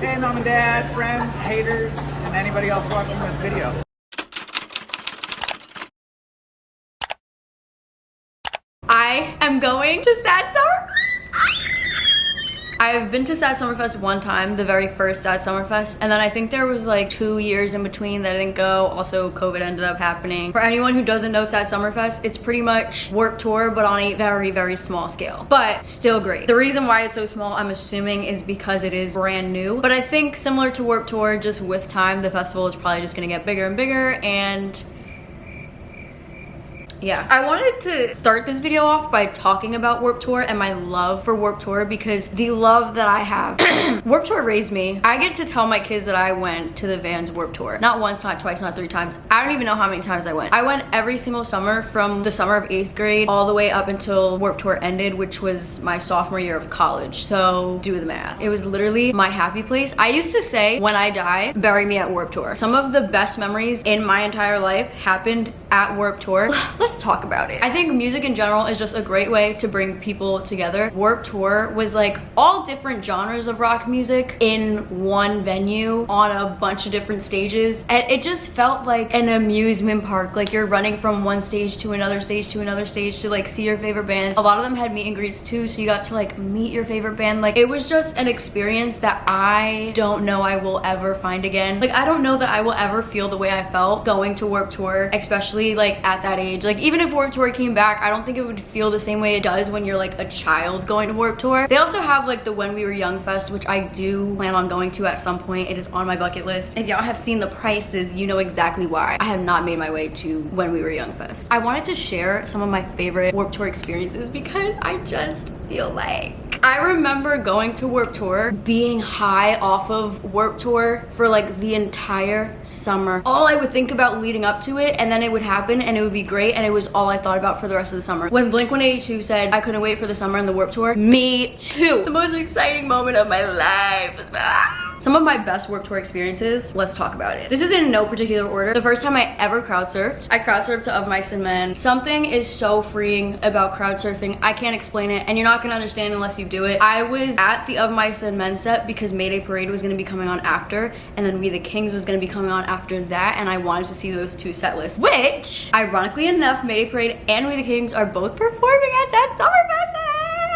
Hey mom and dad, friends, haters, and anybody else watching this video. I am going to Sad Summerfest. I've been to Sad Summerfest one time, the very first Sad Summerfest, and then I think there was like 2 years in between that I didn't go. Also, COVID ended up happening. For anyone who doesn't know Sad Summerfest, it's pretty much Warped Tour, but on a very, very small scale, but still great. The reason why it's so small, I'm assuming, is because it is brand new, but I think similar to Warped Tour, just with time, the festival is probably just gonna get bigger and bigger, and yeah. I wanted to start this video off by talking about Warped Tour and my love for Warped Tour, because the love that I have, Warped Tour raised me. I get to tell my kids that I went to the Vans Warped Tour. Not once, not twice, not 3 times. I don't even know how many times I went. I went every single summer from the summer of 8th grade all the way up until Warped Tour ended, which was my sophomore year of college. So do the math. It was literally my happy place. I used to say, when I die, bury me at Warped Tour. Some of the best memories in my entire life happened at Warped Tour. Let's talk about it. I think music in general is just a great way to bring people together. Warped Tour was like all different genres of rock music in one venue on a bunch of different stages, and it just felt like an amusement park. Like you're running from one stage to another stage to another stage to like see your favorite bands. A lot of them had meet and greets too, so you got to like meet your favorite band. Like it was just an experience that I don't know I will ever find again. Like I don't know that I will ever feel the way I felt going to Warped Tour, especially like at that age. Like even if Warped Tour came back, I don't think it would feel the same way it does when you're like a child going to Warped Tour. They also have like the When We Were Young Fest, which I do plan on going to at some point. It is on my bucket list. If y'all have seen the prices, you know exactly why I have not made my way to When We Were Young Fest. I wanted to share some of my favorite Warped Tour experiences because I just feel like I remember going to Warped Tour, being high off of Warped Tour for like the entire summer. All I would think about leading up to it, and then it would happen and it would be great, and it was all I thought about for the rest of the summer. When Blink-182 said I couldn't wait for the summer and the Warped Tour, me too. The most exciting moment of my life was some of my best Warped Tour experiences. Let's talk about it. This is in no particular order. The first time I ever crowd surfed, I crowd surfed to Of Mice and Men. Something is so freeing about crowd surfing. I can't explain it, and you're not gonna understand unless you do it. I was at the Of Mice and Men set because Mayday Parade was gonna be coming on after, and then We the Kings was gonna be coming on after that, and I wanted to see those 2 set lists, which, ironically enough, Mayday Parade and We the Kings are both performing at that Summerfest.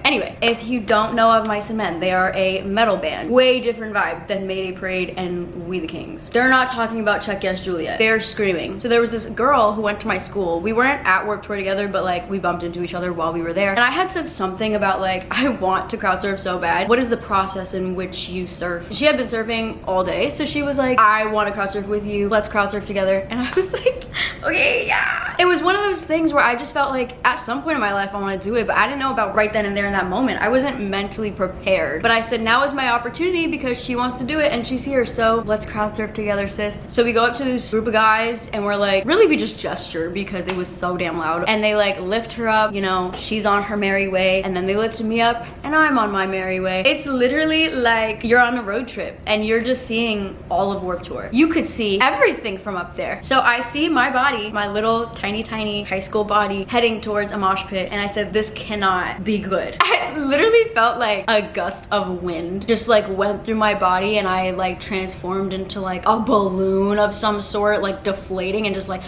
Anyway, if you don't know Of Mice and Men, they are a metal band. Way different vibe than Mayday Parade and We the Kings. They're not talking about Check Yes Juliet. They're screaming. So there was this girl who went to my school. We weren't at Warped Tour together, but like we bumped into each other while we were there. And I had said something about like, I want to crowd surf so bad. What is the process in which you surf? She had been surfing all day, so she was like, I want to crowd surf with you. Let's crowd surf together. And I was like, okay, yeah. It was one of those things where I just felt like at some point in my life I want to do it, but I didn't know about right then and there in that moment. I wasn't mentally prepared, but I said now is my opportunity because she wants to do it and she's here, so let's crowd surf together, sis. So we go up to this group of guys and we're like, really we just gesture because it was so damn loud, and they like lift her up, you know, she's on her merry way, and then they lifted me up and I'm on my merry way. It's literally like you're on a road trip and you're just seeing all of Warped Tour. You could see everything from up there. So I see my body, my little tiny high school body, heading towards a mosh pit, and I said, this cannot be good. I literally felt like a gust of wind just like went through my body, and I like transformed into like a balloon of some sort, like deflating, and just like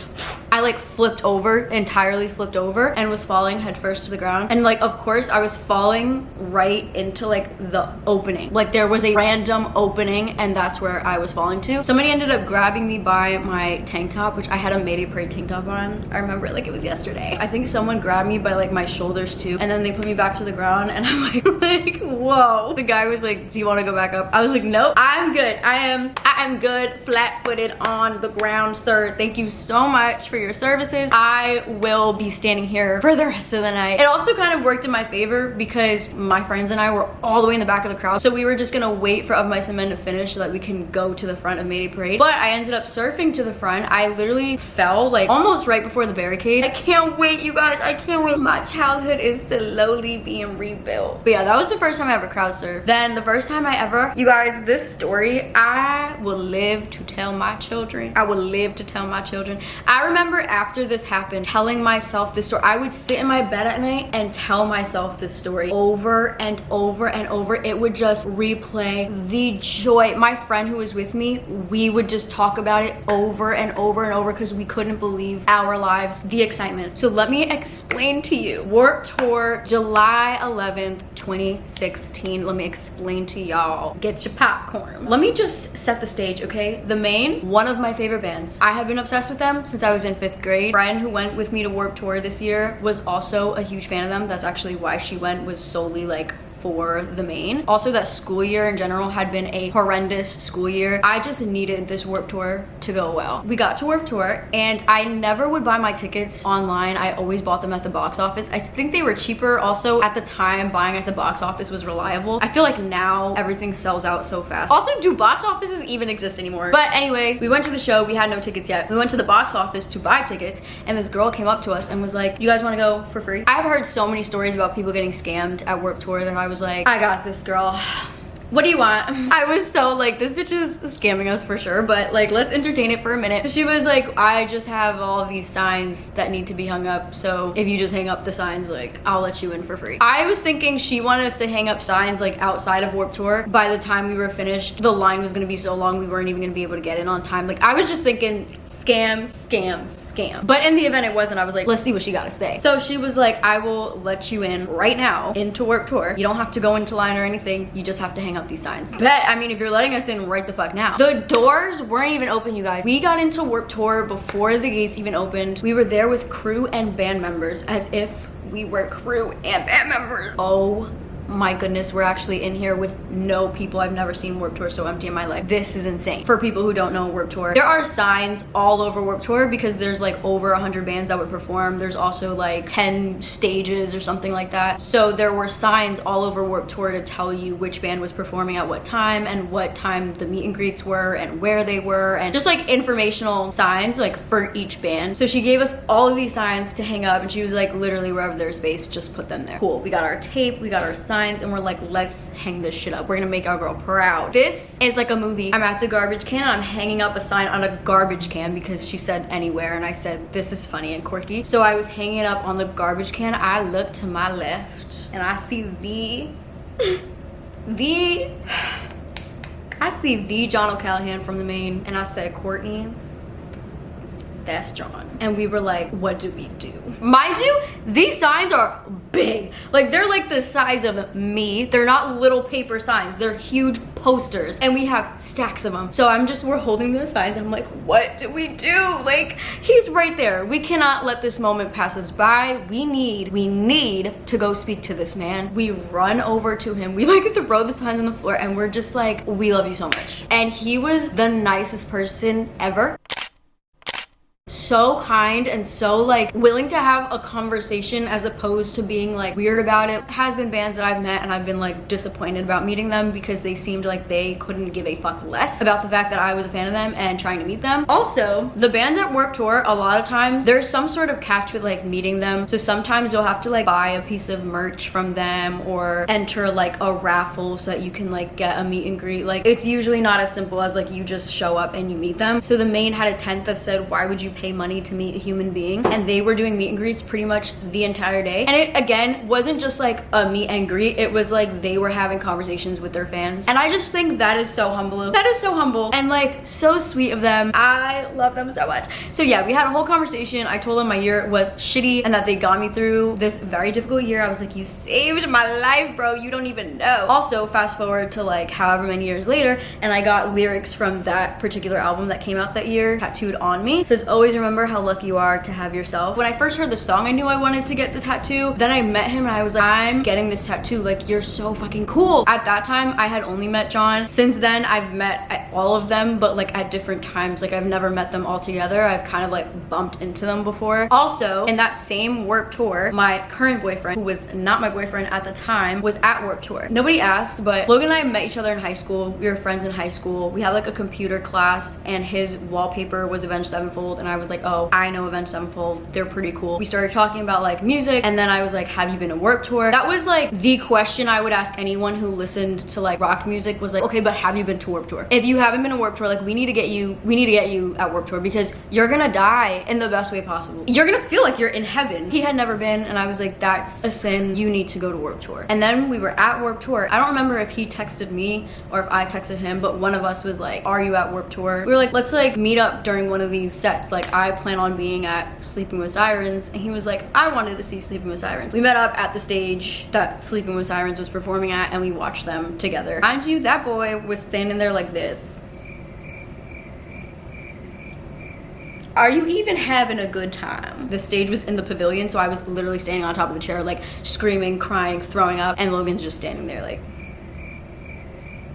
I like flipped over, entirely flipped over, and was falling headfirst to the ground. And like of course I was falling right into like the opening. Like there was a random opening and that's where I was falling to. Somebody ended up grabbing me by my tank top, which I had a Mayday Parade tank top on. I remember it like it was yesterday. I think someone grabbed me by like my shoulders too, and then they put me back to the ground, and I'm like whoa. The guy was like, do you want to go back up? I was like, nope, I'm good. I am good, flat-footed on the ground, sir. Thank you so much for your services. I will be standing here for the rest of the night. It also kind of worked in my favor because my friends and I were all the way in the back of the crowd, so we were just gonna wait for Of Mice and Men to finish so that we can go to the front of Mayday Parade. But I ended up surfing to the front. I literally fell like almost right before the barricade. I can't wait, you guys. I can't wait. My childhood is slowly being rebuilt. But yeah, that was the first time I ever crowd surfed. Then the first time I ever, you guys, this story, I will live to tell my children. I will live to tell my children. I remember after this happened, telling myself this story. I would sit in my bed at night and tell myself this story over and over and over. It would just replay the joy. My friend who was with me, we would just talk about it over and over and over because we couldn't believe our lives, the excitement. So let me explain to you. Warped Tour, July 11th, 2016. Let me explain to y'all. Get your popcorn. Let me just set the stage, okay? The Maine, one of my favorite bands. I have been obsessed with them since I was in 5th grade. A friend who went with me to Warped Tour this year was also a huge fan of them. That's actually why she went, was solely like for the Maine. Also, that school year in general had been a horrendous school year. I just needed this Warped Tour to go well. We got to Warped Tour and I never would buy my tickets online. I always bought them at the box office. I think they were cheaper. Also, at the time, buying at the box office was reliable. I feel like now everything sells out so fast. Also, do box offices even exist anymore? But anyway, we went to the show. We had no tickets yet. We went to the box office to buy tickets and this girl came up to us and was like, you guys want to go for free? I've heard so many stories about people getting scammed at Warped Tour that I was like, I got this, girl. What do you want? I was so like, this bitch is scamming us for sure, but like, let's entertain it for a minute. She was like, I just have all of these signs that need to be hung up, so if you just hang up the signs, like, I'll let you in for free. I was thinking she wanted us to hang up signs like outside of Warped Tour. By the time we were finished, the line was gonna be so long we weren't even gonna be able to get in on time. Like, I was just thinking, scam, scam, scam. But in the event it wasn't, I was like, let's see what she gotta say. So she was like, I will let you in right now into Warped Tour. You don't have to go into line or anything. You just have to hang up these signs. Bet, I mean, if you're letting us in right the fuck now. The doors weren't even open, you guys. We got into Warped Tour before the gates even opened. We were there with crew and band members as if we were crew and band members. Oh my goodness, we're actually in here with no people. I've never seen Warped Tour so empty in my life. This is insane. For people who don't know Warped Tour, there are signs all over Warped Tour because there's like over 100 bands that would perform. There's also like 10 stages or something like that. So there were signs all over Warped Tour to tell you which band was performing at what time and what time the meet and greets were and where they were, and just like informational signs like for each band. So she gave us all of these signs to hang up and she was like, literally wherever there's space, just put them there. Cool. We got our tape, we got our signs, and we're like, let's hang this shit up. We're gonna make our girl proud. This is like a movie. I'm at the garbage can and I'm hanging up a sign on a garbage can because she said anywhere and I said, this is funny and quirky. So I was hanging it up on the garbage can. I look to my left and I see the John O'Callahan from the Maine, and I said, Courtney, that's John. And we were like, what do we do? Mind you, these signs are big. Like, they're like the size of me. They're not little paper signs. They're huge posters. And we have stacks of them. So we're holding the signs. I'm like, what do we do? Like, he's right there. We cannot let this moment pass us by. We need to go speak to this man. We run over to him. We like throw the signs on the floor and we're just like, we love you so much. And he was the nicest person ever. So kind and so like willing to have a conversation as opposed to being like weird about it. Has been bands that I've met and I've been like disappointed about meeting them because they seemed like they couldn't give a fuck less about the fact that I was a fan of them and trying to meet them. Also, the bands at Warped Tour, a lot of times there's some sort of catch with like meeting them. So sometimes you'll have to like buy a piece of merch from them or enter like a raffle so that you can like get a meet and greet. Like, it's usually not as simple as like you just show up and you meet them. So the Maine had a tent that said, why would you pay money to meet a human being? And they were doing meet and greets pretty much the entire day. And it again wasn't just like a meet and greet, it was like they were having conversations with their fans. And I just think that is so humble. That is so humble and like so sweet of them. I love them so much. So yeah, we had a whole conversation. I told them my year was shitty and that they got me through this very difficult year. I was like, you saved my life, bro. You don't even know. Also, fast forward to like however many years later, and I got lyrics from that particular album that came out that year tattooed on me. It says, always remember how lucky you are to have yourself. When I first heard the song, I knew I wanted to get the tattoo. Then I met him and I was like, I'm getting this tattoo. Like, you're so fucking cool. At that time, I had only met John. Since then, I've met all of them, but like at different times. Like, I've never met them all together. I've kind of like bumped into them before. Also, in that same Warped Tour, my current boyfriend, who was not my boyfriend at the time, was at Warped Tour. Nobody asked, but Logan and I met each other in high school. We were friends in high school. We had like a computer class and his wallpaper was Avenged Sevenfold and I I was like, oh, I know Avenged Sevenfold, they're pretty cool. We started talking about like music, and then I was like, have you been to Warped Tour? That was like the question I would ask anyone who listened to like rock music, was like, okay, but have you been to Warped Tour? If you haven't been to Warped Tour, like we need to get you at Warped Tour, because you're gonna die in the best way possible. You're gonna feel like you're in heaven. He had never been, and I was like, that's a sin, you need to go to Warped Tour. And then we were at Warped Tour. I don't remember if he texted me or if I texted him, but one of us was like, are you at Warped Tour? We were like, let's like meet up during one of these sets. Like I plan on being at Sleeping with Sirens. And he was like, I wanted to see Sleeping with Sirens. We met up at the stage that Sleeping with Sirens was performing at, and we watched them together. Mind you, that boy was standing there like this. Are you even having a good time? The stage was in the pavilion, so I was literally standing on top of the chair, like screaming, crying, throwing up, and Logan's just standing there like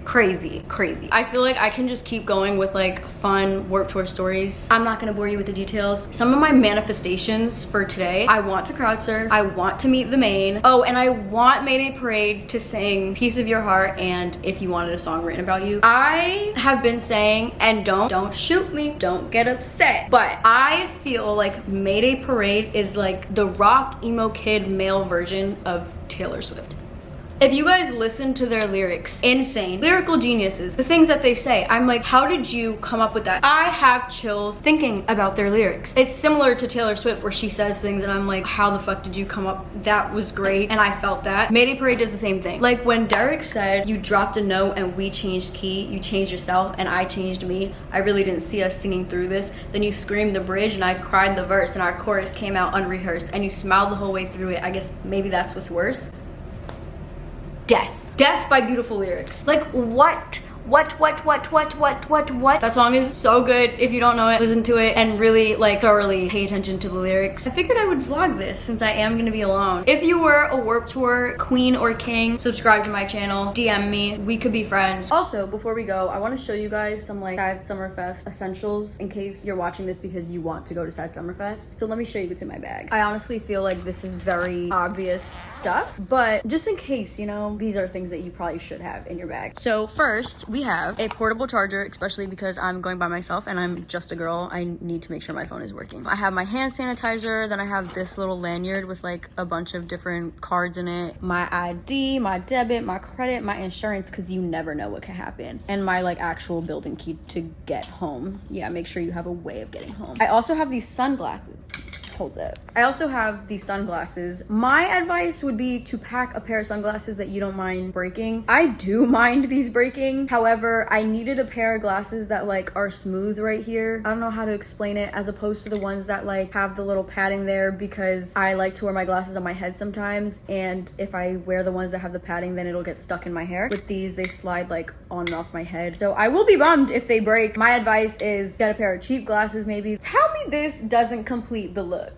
crazy. I feel like I can just keep going with like fun Warped Tour stories. I'm not gonna bore you with the details. Some of my manifestations for today: I want to crowd surf, I want to meet the Maine, oh, and I want Mayday Parade to sing Piece of Your Heart and If You Wanted a Song Written About You. I have been saying, and don't shoot me, don't get upset, but I feel like Mayday Parade is like the rock emo kid male version of Taylor Swift. If you guys listen to their lyrics, insane, lyrical geniuses, the things that they say, I'm like, how did you come up with that? I have chills thinking about their lyrics. It's similar to Taylor Swift, where she says things and I'm like, how the fuck did you come up? That was great, and I felt that. Mayday Parade does the same thing. Like when Derek said, you dropped a note and we changed key, you changed yourself and I changed me. I really didn't see us singing through this. Then you screamed the bridge and I cried the verse, and our chorus came out unrehearsed, and you smiled the whole way through it. I guess maybe that's what's worse. Death by beautiful lyrics. Like what? That song is so good. If you don't know it, listen to it and really like thoroughly pay attention to the lyrics. I figured I would vlog this since I am gonna be alone. If you were a Warped Tour queen or king, subscribe to my channel, DM me, we could be friends. Also, before we go, I want to show you guys some like Sad Summerfest essentials in case you're watching this because you want to go to Sad Summerfest. So let me show you what's in my bag. I honestly feel like this is very obvious stuff, but just in case, you know, these are things that you probably should have in your bag. So first, we have a portable charger, especially because I'm going by myself and I'm just a girl. I need to make sure my phone is working. I have my hand sanitizer, then I have this little lanyard with like a bunch of different cards in it, my ID, my debit, my credit, my insurance, because you never know what could happen, and my like actual building key to get home. Yeah, make sure you have a way of getting home. I also have these sunglasses. Hold up. I also have these sunglasses. My advice would be to pack a pair of sunglasses that you don't mind breaking. I do mind these breaking. However, I needed a pair of glasses that like are smooth right here. I don't know how to explain it, as opposed to the ones that like have the little padding there, because I like to wear my glasses on my head sometimes, and if I wear the ones that have the padding, then it'll get stuck in my hair. With these, they slide like on and off my head. So I will be bummed if they break. My advice is get a pair of cheap glasses maybe. Tell me this doesn't complete the look.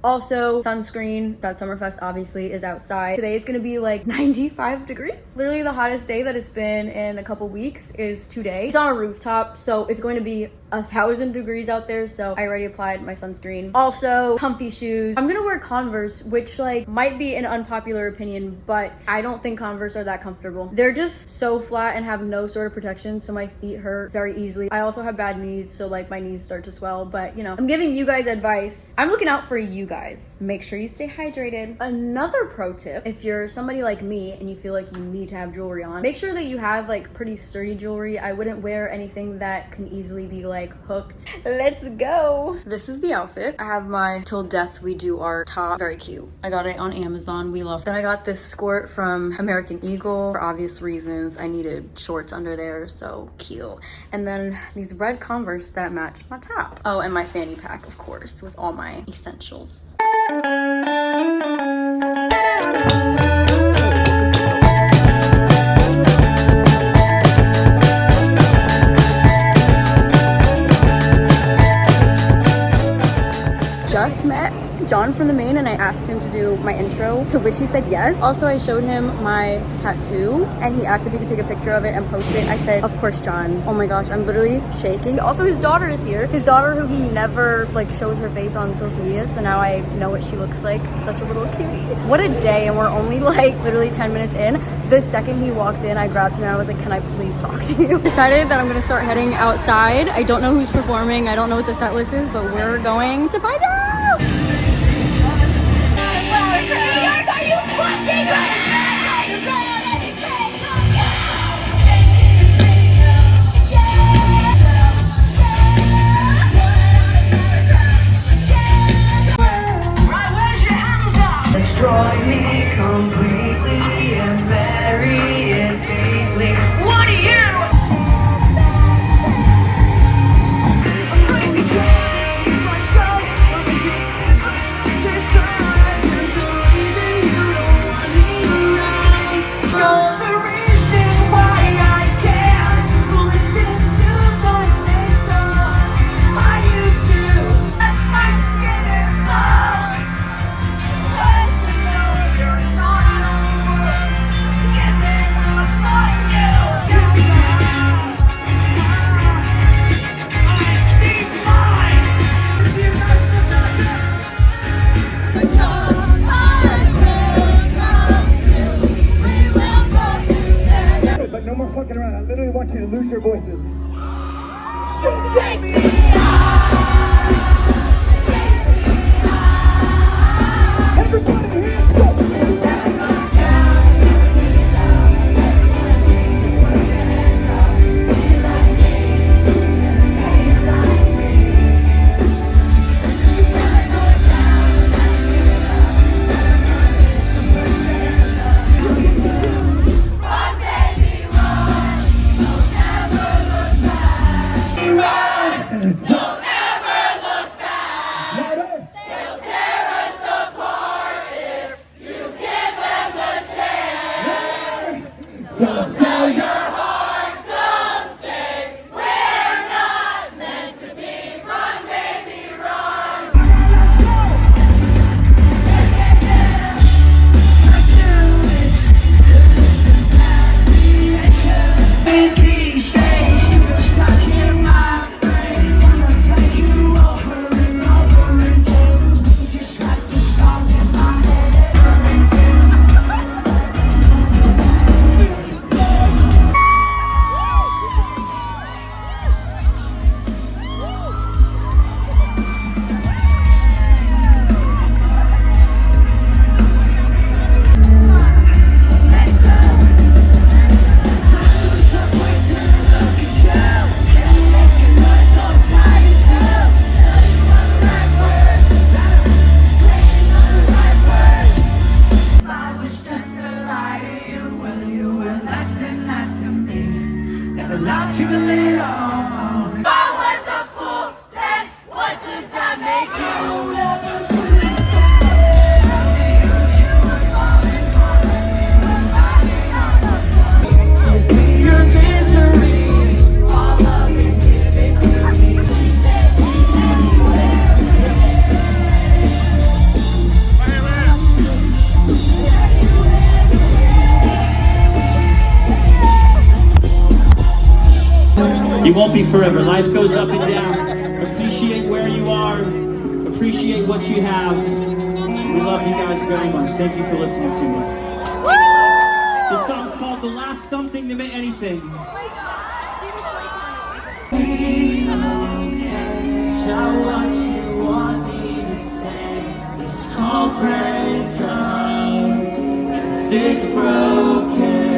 Also, sunscreen. That Summerfest obviously is outside. Today it's gonna be like 95 degrees. Literally the hottest day that it's been in a couple weeks is today. It's on a rooftop, so it's going to be 1,000 degrees out there, so I already applied my sunscreen. Also, comfy shoes. I'm gonna wear Converse, which like might be an unpopular opinion, but I don't think Converse are that comfortable. They're just so flat and have no sort of protection, so my feet hurt very easily. I also have bad knees, so like my knees start to swell, but you know, I'm giving you guys advice. I'm looking out for you guys. Make sure you stay hydrated. Another pro tip, if you're somebody like me and you feel like you need to have jewelry on, make sure that you have like pretty sturdy jewelry. I wouldn't wear anything that can easily be like hooked. Let's go. This is the outfit. I have my Till Death We Do Art top. Very cute. I got it on Amazon. We love it. Then I got this skirt from American Eagle. For obvious reasons, I needed shorts under there, so cute. And then these red Converse that match my top. Oh, and my fanny pack, of course, with all my essentials. John from the Maine and I asked him to do my intro, to which he said yes. Also, I showed him my tattoo and he asked if he could take a picture of it and post it. I said, of course, John. Oh my gosh, I'm literally shaking. Also, his daughter is here. His daughter who he never like shows her face on social media, so now I know what she looks like. Such a little cutie. What a day, and we're only like literally 10 minutes in. The second he walked in, I grabbed him and I was like, can I please talk to you? Decided that I'm gonna start heading outside. I don't know who's performing. I don't know what the set list is, but we're going to find out. Destroy me completely and bury it deeply. What are you? But no more fucking around. I literally want you to lose your voices. Everybody hands up. You won't be forever. Life goes up and down. Appreciate where you are. Appreciate what you have. We love you guys very much. Thank you for listening to me. This song's called The Last Something to Make Anything. So what you want me to say is called break up, 'cause it's broken.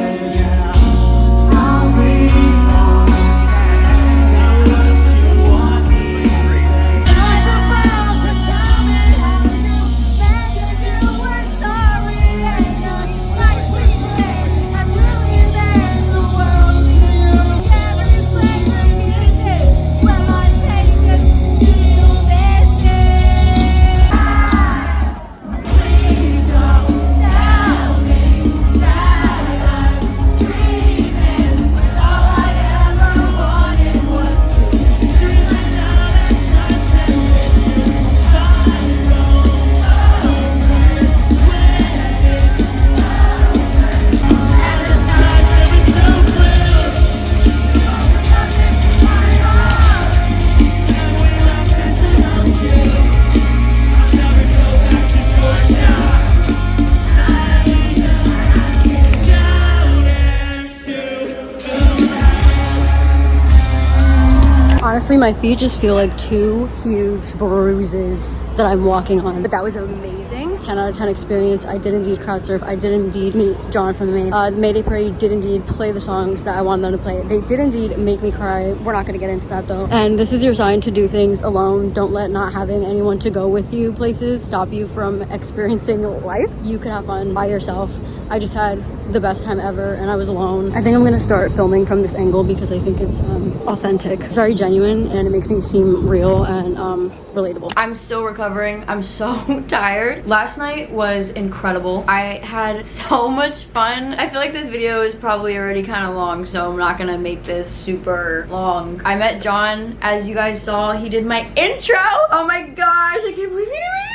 Honestly, my feet just feel like 2 huge bruises that I'm walking on. But that was amazing. 10 out of 10 experience. I did indeed crowd surf. I did indeed meet John from the Maine. The Mayday Parade did indeed play the songs that I wanted them to play. They did indeed make me cry. We're not gonna get into that though. And this is your sign to do things alone. Don't let not having anyone to go with you places stop you from experiencing life. You can have fun by yourself. I just had the best time ever and I was alone. I think I'm gonna start filming from this angle because I think it's authentic. It's very genuine and it makes me seem real and relatable. I'm still recovering. I'm so tired. Last night was incredible. I had so much fun. I feel like this video is probably already kind of long, so I'm not gonna make this super long. I met John, as you guys saw. He did my intro. Oh my gosh, I can't believe he did it.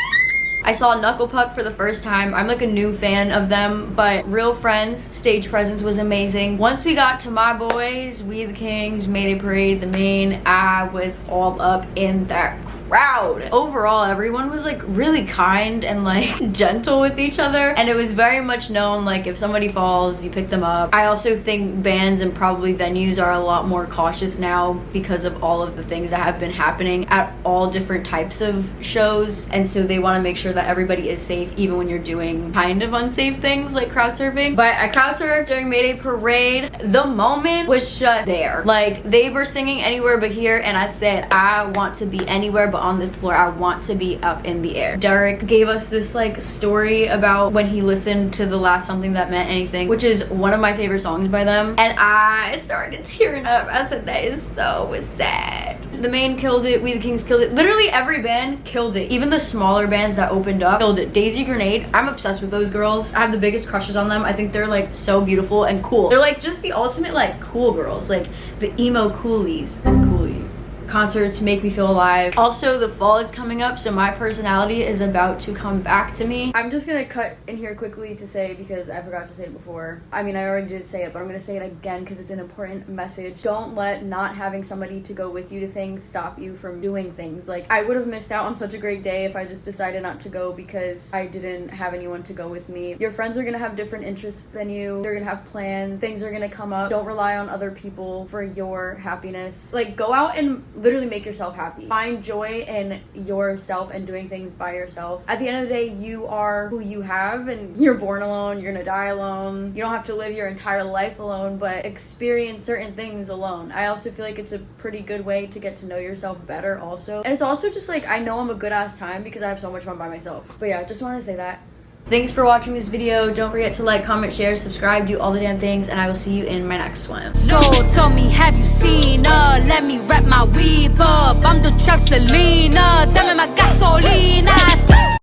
I saw Knuckle Puck for the first time. I'm like a new fan of them, but real friends. Stage presence was amazing. Once we got to my boys, We the Kings, Mayday Parade, the Maine, I was all up in that crowd. Overall, everyone was like really kind and like gentle with each other, and it was very much known like if somebody falls, you pick them up. I also think bands and probably venues are a lot more cautious now because of all of the things that have been happening at all different types of shows, and so they want to make sure that everybody is safe even when you're doing kind of unsafe things like crowd surfing. But I crowd surfed during Mayday Parade. The moment was just there. Like they were singing Anywhere But Here and I said I want to be anywhere but on this floor. I want to be up in the air. Derek gave us this like story about when he listened to the last Something That Meant Anything, which is one of my favorite songs by them, and I started tearing up. I said that is so sad. The Maine killed it. We the Kings killed it. Literally every band killed it. Even the smaller bands that opened up killed it. Daisy Grenade, I'm obsessed with those girls. I have the biggest crushes on them. I think they're like so beautiful and cool. They're like just the ultimate like cool girls, like the emo coolies. Concerts make me feel alive. Also, the fall is coming up, so my personality is about to come back to me. I'm just gonna cut in here quickly to say, because I forgot to say it before. I mean, I already did say it, but I'm gonna say it again because it's an important message. Don't let not having somebody to go with you to things stop you from doing things. Like, I would have missed out on such a great day if I just decided not to go because I didn't have anyone to go with me. Your friends are gonna have different interests than you. They're gonna have plans. Things are gonna come up. Don't rely on other people for your happiness. Like, go out and literally make yourself happy. Find joy in yourself and doing things by yourself. At the end of the day, you are who you have, and you're born alone, you're gonna die alone. You don't have to live your entire life alone, but experience certain things alone. I also feel like it's a pretty good way to get to know yourself better also. And it's also just like, I know I'm a good ass time because I have so much fun by myself. But yeah, just wanted to say that. Thanks for watching this video. Don't forget to like, comment, share, subscribe, do all the damn things, and I will see you in my next one. So tell me, have you seen her? Let me wrap my weave up. I'm the trap Selena, dame más gasolina.